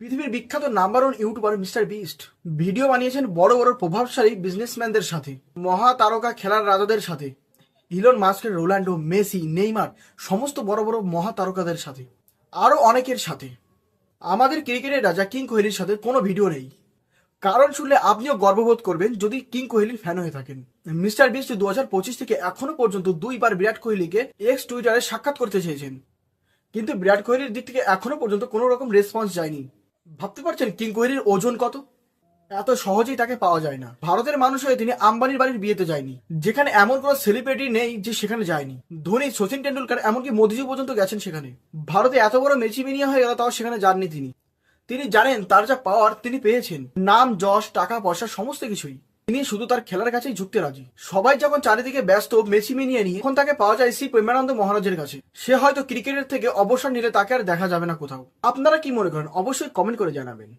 পৃথিবীর বিখ্যাত number one YouTuber mister beast video বানিয়েছেন বড় বড় প্রভাবশালী বিজনেসম্যানদের সাথে, মহা তারকা খেলার রাজাদের সাথে, ইলন মাস্কের, রোনাল্ডো, মেসি, নেইমার, সমস্ত বড় বড় মহা তারকাদের সাথে, আরও অনেকের সাথে। আমাদের ক্রিকেটের রাজা কিং কোহলির সাথে কোনো ভিডিও নেই। কারণ শুনলে আপনিও গর্ববোধ করবেন যদি কিং কোহলির ফ্যান হয়ে থাকেন। মিস্টার বিস্ট 2025 থেকে এখনো পর্যন্ত দুইবার বিরাট কোহলিকে এক্স টুইটারে সাক্ষাৎ করতে চেয়েছেন, কিন্তু বিরাট কোহলির দিক থেকে এখনো পর্যন্ত কোনো রকম রেসপন্স যায়নি। ভাবতে পারছেন কিং কোহলির ওজন কত? এত সহজেই তাকে পাওয়া যায় না। ভারতের মানুষ হয়ে তিনি আম্বানির বাড়ির বিয়েতে যায়নি, যেখানে এমন কোনো সেলিব্রিটি নেই যে সেখানে যায়নি। ধোনি, সচিন টেন্ডুলকার, এমনকি মোদিজি পর্যন্ত গেছেন সেখানে। ভারতে এত বড় মেচিমিনিয়া হয়ে গেল তাও সেখানে যাননি তিনি। তিনি জানেন তার যা পাওয়ার তিনি পেয়েছেন, নাম, যশ, টাকা পয়সা সমস্ত কিছুই। তিনি শুধু তার খেলার কাছেই ঝুঁকতে রাজি। সবাই যখন চারিদিকে ব্যস্ত মেচিমিনিয়া নিয়ে, এখন তাকে পাওয়া যায় শ্রী প্রেমানন্দ মহারাজের কাছে। সে হয়তো ক্রিকেটের থেকে অবসর নিলে তাকে আর দেখা যাবে না কোথাও। আপনারা কি মনে করেন অবশ্যই কমেন্ট করে জানাবেন।